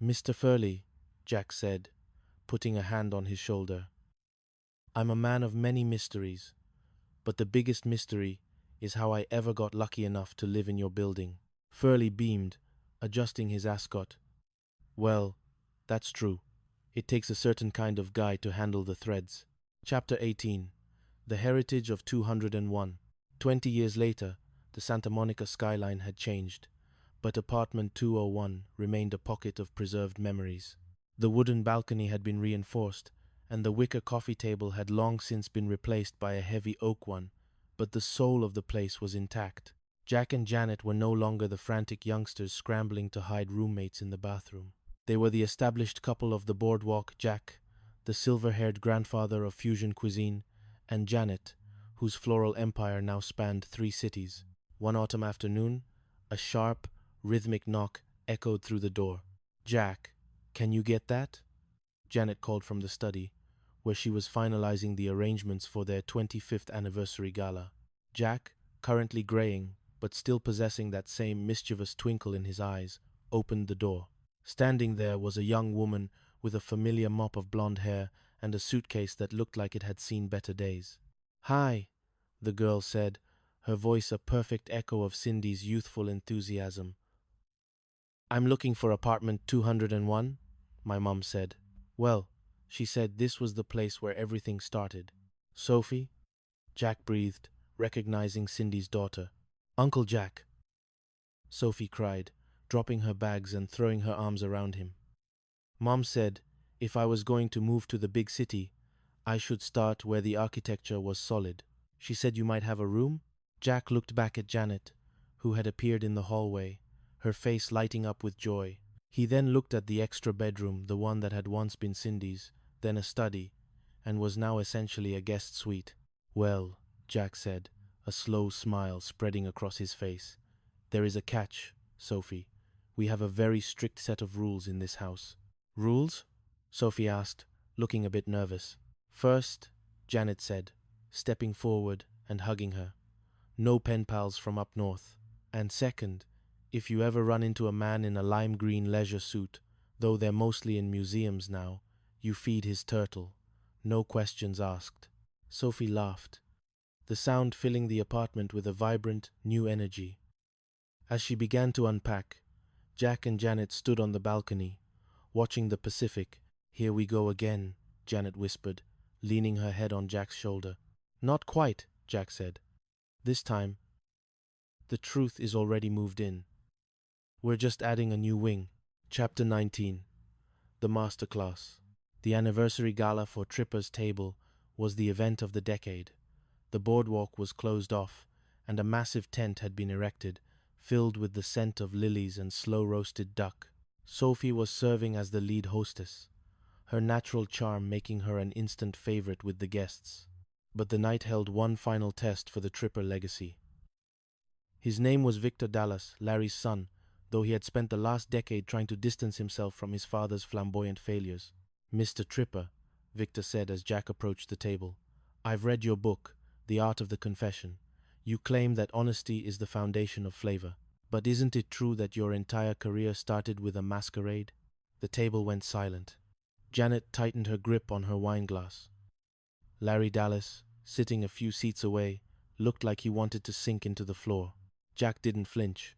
Mr. Furley, Jack said, putting a hand on his shoulder. I'm a man of many mysteries, but the biggest mystery is how I ever got lucky enough to live in your building. Furley beamed, adjusting his ascot. Well, that's true. It takes a certain kind of guy to handle the threads. Chapter 18. The Heritage of 201. 20 years later, the Santa Monica skyline had changed, but apartment 201 remained a pocket of preserved memories. The wooden balcony had been reinforced, and the wicker coffee table had long since been replaced by a heavy oak one, but the soul of the place was intact. Jack and Janet were no longer the frantic youngsters scrambling to hide roommates in the bathroom. They were the established couple of the boardwalk, Jack, the silver-haired grandfather of fusion cuisine, and Janet, whose floral empire now spanned 3 cities. One autumn afternoon, a sharp, rhythmic knock echoed through the door. "Jack, can you get that?" Janet called from the study, where she was finalizing the arrangements for their 25th anniversary gala. Jack, currently graying, but still possessing that same mischievous twinkle in his eyes, opened the door. Standing there was a young woman with a familiar mop of blonde hair and a suitcase that looked like it had seen better days. "Hi," the girl said, her voice a perfect echo of Cindy's youthful enthusiasm. "I'm looking for apartment 201, my mom said. Well, she said this was the place where everything started. "Sophie?" Jack breathed, recognizing Cindy's daughter. "Uncle Jack!" Sophie cried, dropping her bags and throwing her arms around him. "Mom said if I was going to move to the big city, I should start where the architecture was solid. She said you might have a room?" Jack looked back at Janet, who had appeared in the hallway, her face lighting up with joy. He then looked at the extra bedroom, the one that had once been Cindy's, then a study, and was now essentially a guest suite. "Well," Jack said, a slow smile spreading across his face, "there is a catch, Sophie. We have a very strict set of rules in this house." "Rules?" Sophie asked, looking a bit nervous. "First," Janet said, stepping forward and hugging her, "no pen pals from up north. And second, if you ever run into a man in a lime green leisure suit, though they're mostly in museums now, you feed his turtle. No questions asked." Sophie laughed, the sound filling the apartment with a vibrant, new energy. As she began to unpack, Jack and Janet stood on the balcony, watching the Pacific. "Here we go again," Janet whispered, leaning her head on Jack's shoulder. "Not quite," Jack said. "This time, the truth is already moved in. We're just adding a new wing." Chapter 19. The Masterclass. The anniversary gala for Tripper's Table was the event of the decade. The boardwalk was closed off, and a massive tent had been erected, filled with the scent of lilies and slow-roasted duck. Sophie was serving as the lead hostess, her natural charm making her an instant favorite with the guests. But the night held one final test for the Tripper legacy. His name was Victor Dallas, Larry's son, though he had spent the last decade trying to distance himself from his father's flamboyant failures. "Mr. Tripper," Victor said as Jack approached the table, "I've read your book, The Art of the Confession. You claim that honesty is the foundation of flavor. But isn't it true that your entire career started with a masquerade?" The table went silent. Janet tightened her grip on her wineglass. Larry Dallas, sitting a few seats away, looked like he wanted to sink into the floor. Jack didn't flinch.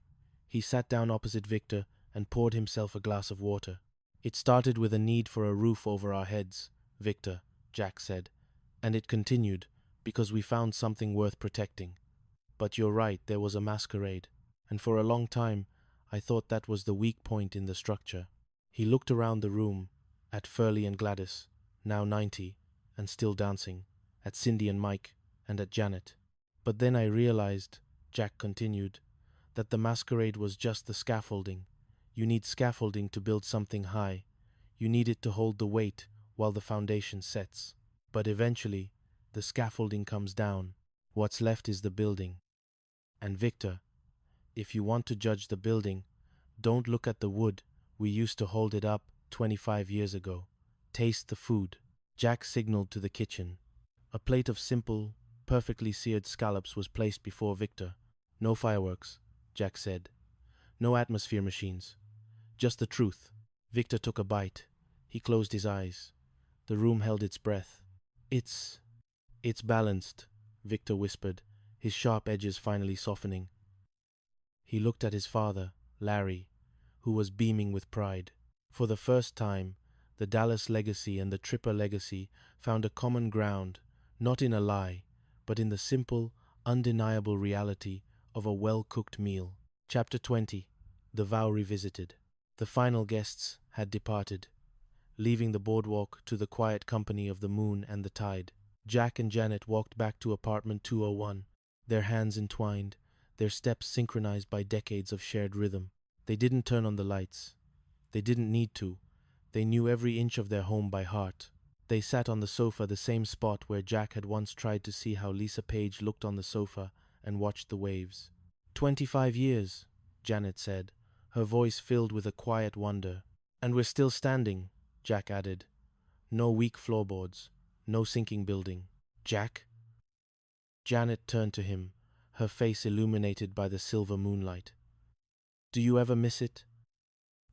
He sat down opposite Victor and poured himself a glass of water. "It started with a need for a roof over our heads, Victor," Jack said, "and it continued because we found something worth protecting. But you're right, there was a masquerade, and for a long time I thought that was the weak point in the structure." He looked around the room, at Furley and Gladys, now 90, and still dancing, at Cindy and Mike, and at Janet. "But then I realized," Jack continued, "that the masquerade was just the scaffolding. You need scaffolding to build something high. You need it to hold the weight while the foundation sets. But eventually, the scaffolding comes down. What's left is the building. And Victor, if you want to judge the building, don't look at the wood we used to hold it up 25 years ago. Taste the food." Jack signaled to the kitchen. A plate of simple, perfectly seared scallops was placed before Victor. "No fireworks," Jack said. "No atmosphere machines. Just the truth." Victor took a bite. He closed his eyes. The room held its breath. It's balanced, Victor whispered, his sharp edges finally softening. He looked at his father, Larry, who was beaming with pride. For the first time, the Dallas legacy and the Tripper legacy found a common ground, not in a lie, but in the simple, undeniable reality of a well-cooked meal. Chapter 20. The Vow Revisited. The final guests had departed, leaving the boardwalk to the quiet company of the moon and the tide. Jack and Janet walked back to apartment 201, their hands entwined, their steps synchronized by decades of shared rhythm. They didn't turn on the lights. They didn't need to. They knew every inch of their home by heart. They sat on the sofa, the same spot where Jack had once tried to see how Lisa Page looked on the sofa, and watched the waves. 25 years, Janet said, her voice filled with a quiet wonder. And we're still standing, Jack added. No weak floorboards, no sinking building. Jack? Janet turned to him, her face illuminated by the silver moonlight. Do you ever miss it?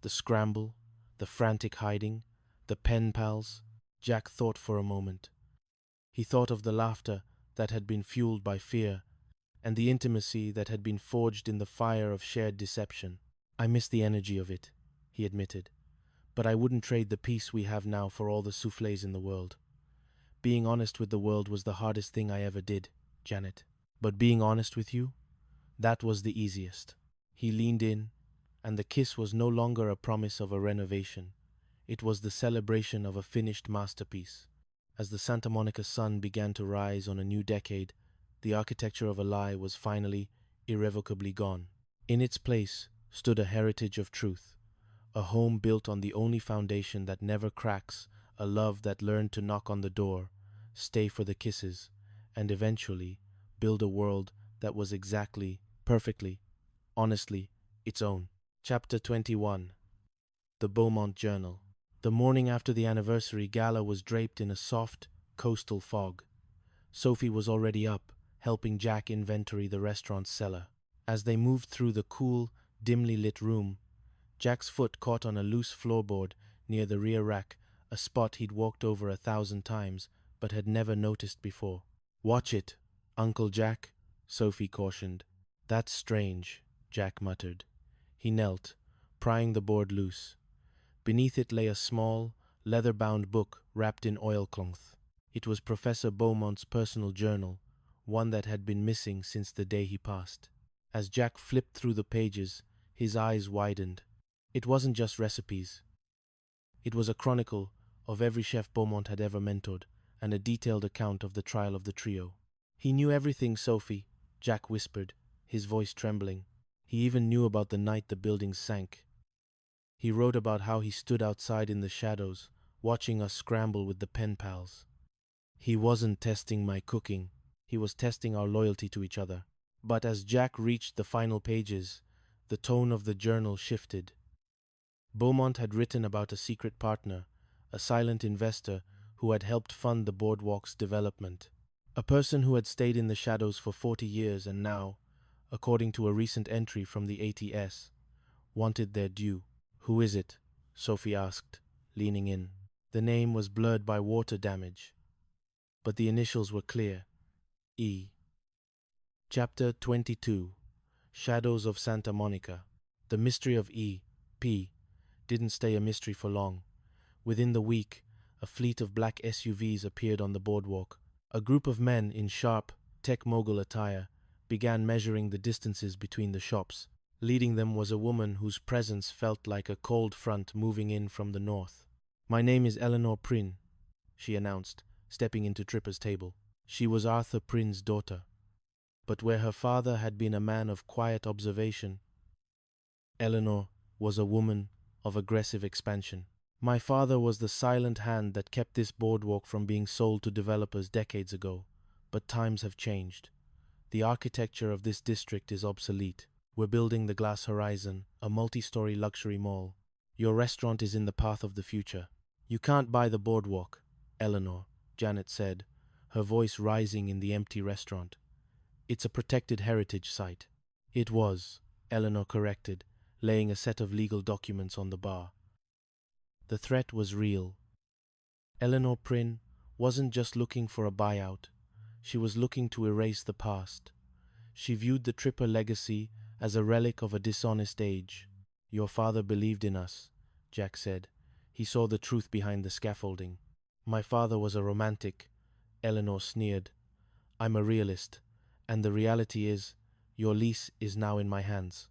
The scramble, the frantic hiding, the pen pals? Jack thought for a moment. He thought of the laughter that had been fueled by fear, and the intimacy that had been forged in the fire of shared deception. I miss the energy of it, he admitted, but I wouldn't trade the peace we have now for all the soufflés in the world. Being honest with the world was the hardest thing I ever did, Janet. But being honest with you, that was the easiest. He leaned in, and the kiss was no longer a promise of a renovation. It was the celebration of a finished masterpiece. As the Santa Monica sun began to rise on a new decade, the architecture of a lie was finally, irrevocably gone. In its place stood a heritage of truth, a home built on the only foundation that never cracks, a love that learned to knock on the door, stay for the kisses, and eventually build a world that was exactly, perfectly, honestly, its own. Chapter 21. The Beaumont Journal. The morning after the anniversary gala was draped in a soft, coastal fog. Sophie was already up, helping Jack inventory the restaurant's cellar. As they moved through the cool, dimly lit room, Jack's foot caught on a loose floorboard near the rear rack, a spot he'd walked over 1,000 times but had never noticed before. Watch it, Uncle Jack, Sophie cautioned. That's strange, Jack muttered. He knelt, prying the board loose. Beneath it lay a small, leather-bound book wrapped in oilcloth. It was Professor Beaumont's personal journal, one that had been missing since the day he passed. As Jack flipped through the pages, his eyes widened. It wasn't just recipes. It was a chronicle of every chef Beaumont had ever mentored, and a detailed account of the trial of the trio. He knew everything, Sophie, Jack whispered, his voice trembling. He even knew about the night the building sank. He wrote about how he stood outside in the shadows, watching us scramble with the pen pals. He wasn't testing my cooking, he was testing our loyalty to each other. But as Jack reached the final pages, the tone of the journal shifted. Beaumont had written about a secret partner, a silent investor who had helped fund the boardwalk's development. A person who had stayed in the shadows for 40 years and now, according to a recent entry from the ATS, wanted their due. Who is it? Sophie asked, leaning in. The name was blurred by water damage, but the initials were clear. E. Chapter 22. Shadows of Santa Monica. The mystery of E.P. didn't stay a mystery for long. Within the week, a fleet of black SUVs appeared on the boardwalk. A group of men in sharp, tech mogul attire began measuring the distances between the shops. Leading them was a woman whose presence felt like a cold front moving in from the north. My name is Eleanor Prynne, she announced, stepping into Tripper's table. She was Arthur Prynne's daughter. But where her father had been a man of quiet observation, Eleanor was a woman of aggressive expansion. My father was the silent hand that kept this boardwalk from being sold to developers decades ago, but times have changed. The architecture of this district is obsolete. We're building the Glass Horizon, a multi-story luxury mall. Your restaurant is in the path of the future. You can't buy the boardwalk, Eleanor, Janet said, her voice rising in the empty restaurant. It's a protected heritage site. It was, Eleanor corrected, laying a set of legal documents on the bar. The threat was real. Eleanor Prynne wasn't just looking for a buyout, she was looking to erase the past. She viewed the Tripper legacy as a relic of a dishonest age. "Your father believed in us," Jack said. "He saw the truth behind the scaffolding." "My father was a romantic," Eleanor sneered. "I'm a realist, and the reality is, your lease is now in my hands.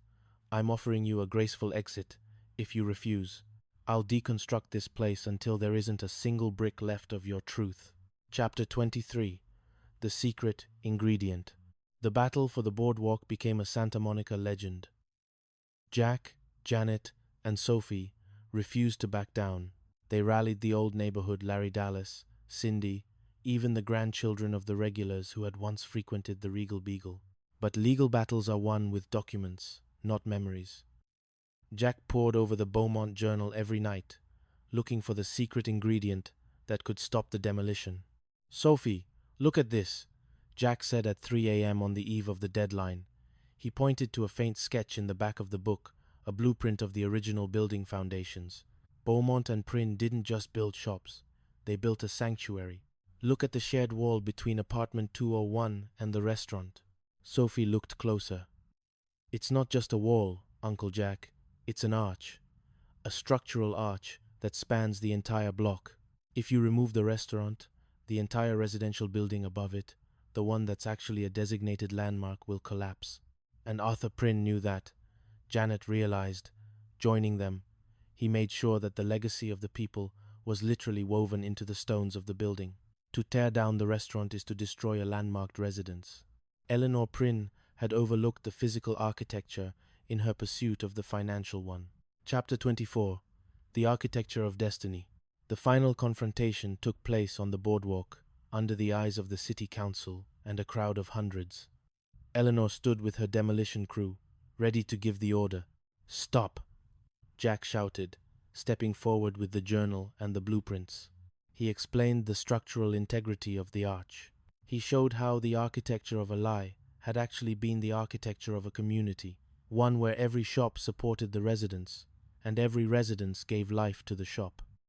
I'm offering you a graceful exit. If you refuse, I'll deconstruct this place until there isn't a single brick left of your truth." Chapter 23. The Secret Ingredient. The battle for the boardwalk became a Santa Monica legend. Jack, Janet, and Sophie refused to back down. They rallied the old neighborhood, Larry Dallas, Cindy, even the grandchildren of the regulars who had once frequented the Regal Beagle. But legal battles are won with documents, not memories. Jack pored over the Beaumont Journal every night, looking for the secret ingredient that could stop the demolition. "Sophie, look at this," Jack said at 3 a.m. on the eve of the deadline. He pointed to a faint sketch in the back of the book, a blueprint of the original building foundations. Beaumont and Prynne didn't just build shops, they built a sanctuary. "Look at the shared wall between apartment 201 and the restaurant." Sophie looked closer. "It's not just a wall, Uncle Jack. It's an arch. A structural arch that spans the entire block. If you remove the restaurant, the entire residential building above it, the one that's actually a designated landmark, will collapse." And Arthur Prynne knew that. Janet realized. Joining them, he made sure that the legacy of the people was literally woven into the stones of the building. To tear down the restaurant is to destroy a landmarked residence. Eleanor Prynne had overlooked the physical architecture in her pursuit of the financial one. Chapter 24. The Architecture of Destiny. The final confrontation took place on the boardwalk, under the eyes of the city council and a crowd of hundreds. Eleanor stood with her demolition crew, ready to give the order. "Stop!" Jack shouted, stepping forward with the journal and the blueprints. He explained the structural integrity of the arch. He showed how the architecture of a lie had actually been the architecture of a community, one where every shop supported the residents, and every residence gave life to the shop.